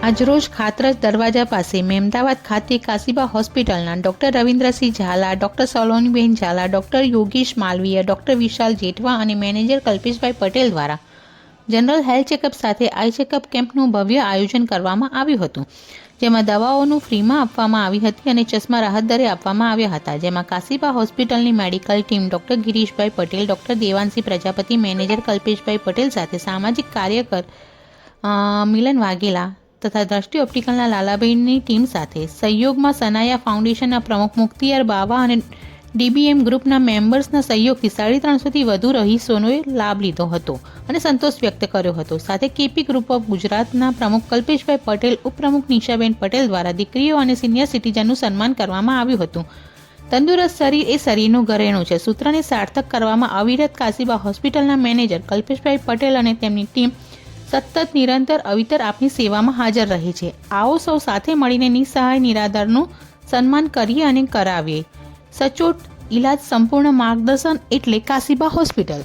આજરોજ ખાતરજ દરવાજા પાસે મહેમદાવાદ ખાતે કાશીબા હોસ્પિટલના doctor Ravindrasinh Zala, doctor Saloniben Zala, doctor Yogesh Malviya, doctor Vishal Jethwa અને મેનેજર કલ્પેશભાઈ પટેલ દ્વારા જનરલ હેલ્થ ચેકઅપ સાથે આઈ ચેકઅપ કેમ્પનું ભવ્ય આયોજન કરવામાં આવ્યું હતું, જેમાં દવાઓનું ફ્રીમાં આપવામાં આવી હતી અને ચશ્મા રાહત દરે આપવામાં આવ્યા હતા, જેમાં કાશીબા હોસ્પિટલની medical team doctor Girishbhai Patel, doctor Devanshi Prajapati, manager Kalpeshbhai Patel સાથે સામાજિક કાર્યકર મિલન વાઘેલા તથા દ્રષ્ટિ ઓપ્ટિકલના લાલાભાઈની ટીમ સાથે સહયોગમાં સનાયા ફાઉન્ડેશનના પ્રમુખ મુખ્તિયાર બાવા અને ડીબીએમ ગ્રુપના મેમ્બર્સના સહયોગથી 350થી વધુ રહીશોએ લાભ લીધો હતો અને સંતોષ વ્યક્ત કર્યો હતો. સાથે કેપી ગ્રુપ ઓફ ગુજરાતના પ્રમુખ કલ્પેશભાઈ પટેલ, ઉપપ્રમુખ નિશાબેન પટેલ દ્વારા દીકરીઓ અને સિનિયર સિટીઝનનું સન્માન કરવામાં આવ્યું હતું. તંદુરસ્ત શરીર એ શરીરનું ઘરેણું છે સૂત્રને સાર્થક કરવામાં અવિરત કાશીબા હોસ્પિટલના મેનેજર કલ્પેશભાઈ પટેલ અને તેમની ટીમ સતત નિરંતર અવિતર આપની સેવામાં હાજર રહે છે. આવો સૌ સાથે મળીને નિસહાય નિરાધારનું સન્માન કરીએ અને કરાવીએ. સચોટ ઇલાજ, સંપૂર્ણ માર્ગદર્શન એટલે કાશીબા હોસ્પિટલ.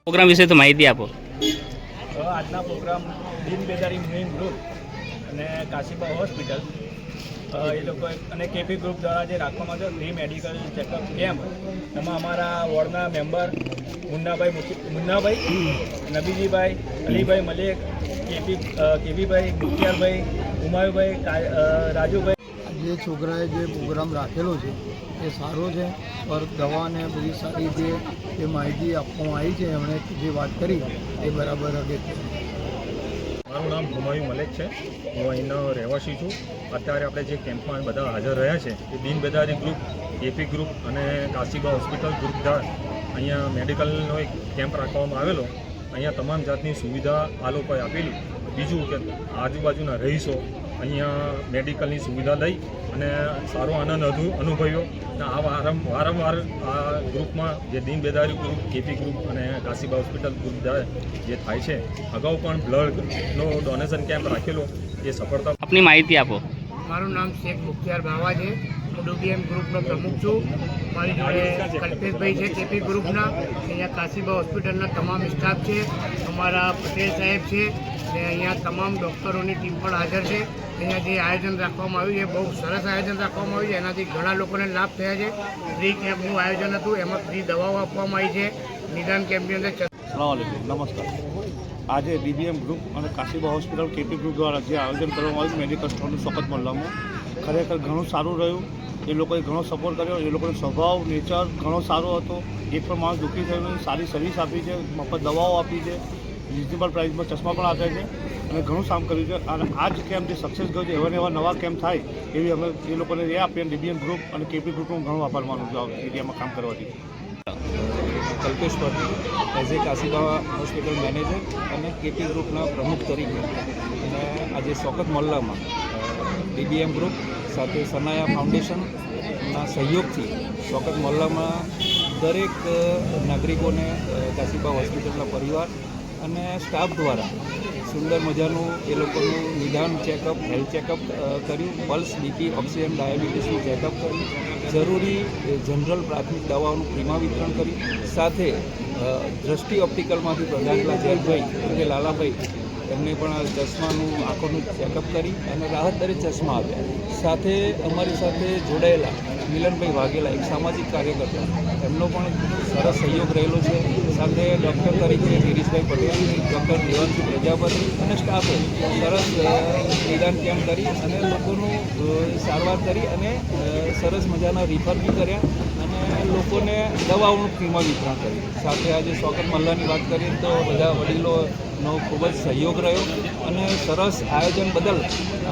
પ્રોગ્રામ વિશે તો માહિતી આપો. આજના પ્રોગ્રામ દીન બેદારી મુહિમ ગ્રુપ અને કાશીબા હોસ્પિટલ એ લોકો અને કેપી ગ્રુપ દ્વારા જે રાખવામાં આવ્યો ફ્રી મેડિકલ ચેકઅપ કેમ્પ, એમાં અમારા વોર્ડના મેમ્બર મુન્નાભાઈ, નબીજીભાઈ, અલીભાઈ મલેક, કેવીભાઈ, મુખિયારભાઈ, ઉમાયુભાઈ, રાજુભાઈ. જે છોકરાએ જે પ્રોગ્રામ રાખેલો છે એ સારો છે, પર દવાને બધી સારી જે માહિતી આપવામાં આવી છે, એમણે જે વાત કરી એ બરાબર અગત્ય. મારું નામ હુમાયુ મલેક છે, હું અહીંનો રહેવાસી છું. અત્યારે આપણે જે કેમ્પમાં બધા હાજર રહ્યા છે એ દીન બેદારી ગ્રુપ, એપી ગ્રુપ અને કાશીબા હોસ્પિટલ ગ્રુપ દ્વારા અહીંયા મેડિકલનો એક કેમ્પ રાખવામાં આવેલો. અહીંયા તમામ જાતની સુવિધા આ લોકોએ આપેલી. બીજું કે આજુબાજુના રહીશો અહીંયા મેડિકલની સુવિધા લઈ અને સારો આનંદ અનુભવ્યો. અને આ વારંવાર આ ગ્રુપમાં જે દીન બેદારી ગ્રુપ, કેપી ગ્રુપ અને કાશીબા હોસ્પિટલ ગ્રુપ દ્વારા જે થાય છે, અગાઉ પણ બ્લડનો ડોનેશન કેમ્પ રાખેલો, એ સફળતા. આપની માહિતી આપો. મારું નામ શેખ મુખ્તિયાર બાવા છે, હું ડીબીએમ ગ્રુપનો પ્રમુખ છું. મારી જોડે કલ્પેશભાઈ છે કેપી ગ્રુપના. અહીંયા કાશીબા હોસ્પિટલના તમામ સ્ટાફ છે, અમારા પટેલ સાહેબ છે ને અહીંયા તમામ ડૉક્ટરોની ટીમ પણ હાજર છે. અહીંયા જે આયોજન રાખવામાં આવ્યું છે, બહુ સરસ આયોજન રાખવામાં આવ્યું છે. એનાથી ઘણા લોકોને લાભ થયા છે. ફ્રી કેમ્પનું આયોજન હતું, એમાં ફ્રી દવાઓ આપવામાં આવી છે. નિદાન કેમ્પની અંદર નમસ્કાર. આજે ડીબીએમ ગ્રુપ અને કાશીબા હોસ્પિટલ કેપી ગ્રુપ દ્વારા જે આયોજન કરવામાં આવ્યું મેડિકલ સ્ટોરનું સખત મહોલ્લામાં, ખરેખર ઘણું સારું રહ્યું. એ લોકોએ ઘણો સપોર્ટ કર્યો. એ લોકોનો સ્વભાવ, નેચર ઘણો સારો હતો. એક પણ માણસ દુઃખી થયું, સારી સર્વિસ આપી છે, મફત દવાઓ આપી છે, રિઝનેબલ પ્રાઇસમાં ચશ્મા પણ આપ્યા છે અને ઘણું કામ કર્યું છે. અને આ જ કેમ્પ જે સક્સેસ ગયો છે, એવા નવા કેમ્પ થાય એવી અમે એ લોકોને એ આપીએ. ડીબીએમ ગ્રુપ અને કેપી ગ્રુપનું ઘણું આભાર માનું છું આ એરિયામાં કામ કરવાથી. Kalpesh Patel as a Kashiba hospital manager અને કેપી ગ્રુપના પ્રમુખ તરીકે અને આજે સોકત મોહલ્લામાં ડીબીએમ ગ્રુપ સાથે સનાયા ફાઉન્ડેશનના સહયોગથી સોકત મોહલ્લામાં દરેક નાગરિકોને કાશીબા હોસ્પિટલના પરિવાર અને સ્ટાફ દ્વારા સુંદર મજાનું એ લોકોનું નિદાન ચેકઅપ, હેલ્થ ચેકઅપ કર્યું. પલ્સ, બીપી, ઓક્સિજન, ડાયાબિટીસનું ચેકઅપ કર્યું. જરૂરી જનરલ પ્રાથમિક દવાઓનું ફ્રીમાં વિતરણ કર્યું. સાથે દ્રષ્ટિ ઓપ્ટિકલમાંથી પ્રધાનેલા જયભાઈ અને લાલાભાઈ એમને પણ ચશ્માનું આંખોનું ચેકઅપ કરી અને રાહત દરે ચશ્મા આપ્યા. સાથે અમારી સાથે જોડાયેલા મિલનભાઈ વાઘેલા, એક સામાજિક કાર્યકર્તા, એમનો પણ સરસ સહયોગ રહેલો છે. સાથે ડૉક્ટર તરીકે ગિરીશભાઈ પટેલ, ડૉક્ટર દેવાંશુ પ્રજાપતિ અને સ્ટાફે સરસ નિદાન કેમ્પ કરી અને લોકોનું સારવાર કરી અને સરસ મજાના રિફર બી કર્યા અને લોકોને દવાઓનું ફ્રીમાં વિતરણ કર્યું. સાથે આજે સોકત મહોલ્લાની વાત કરીએ તો બધા વડીલોનો ખૂબ જ સહયોગ રહ્યો અને સરસ આયોજન બદલ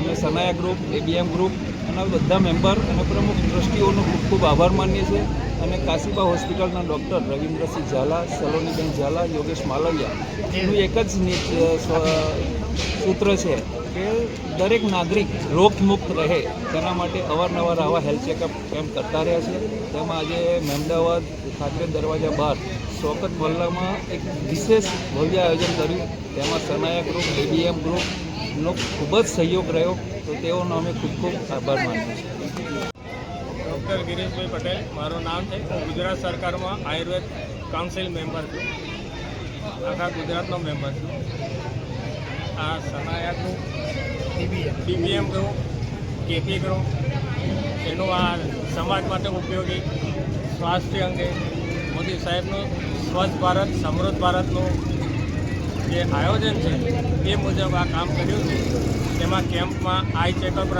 અમે સનાયા ગ્રુપ, એબીએમ ગ્રુપ અને બધા મેમ્બર અને પ્રમુખ ટ્રસ્ટીઓનો ખૂબ ખૂબ આભાર માનીએ છીએ. અને કાશીબા હોસ્પિટલના ડૉક્ટર રવિન્દ્રસિંહ ઝાલા, સલોનીબેન ઝાલા, યોગેશ માલવિયા એનું એક જ સૂત્ર છે કે દરેક નાગરિક રોગમુક્ત રહે તેના માટે અવારનવાર આવા હેલ્થ ચેકઅપ કેમ્પ કરતા રહ્યા છે. તેમાં આજે મહેમદાવાદ ખાતરે દરવાજા બહાર સોકત મોહલ્લામાં એક વિશેષ ભવ્ય આયોજન કર્યું. તેમાં સનાયા ગ્રુપ, એબીએમ ગ્રુપનો ખૂબ જ સહયોગ રહ્યો. તો તેઓનો અમે ખૂબ ખૂબ આભાર માનીએ છીએ. ડૉક્ટર ગિરીશભાઈ પટેલ મારું નામ છે. હું ગુજરાત સરકારમાં આયુર્વેદ કાઉન્સિલ મેમ્બર છું, આખા ગુજરાતનો મેમ્બર છું. આ સનાયા group, DBM group, KP group એનું આ સમાજ માટે ઉપયોગી સ્વાસ્થ્ય અંગે મોદી સાહેબનું સ્વચ્છ ભારત, સમૃદ્ધ ભારતનું જે આયોજન છે એ મુજબ આ કામ કર્યું છે. તેમાં કેમ્પમાં આઈ ચેકઅપ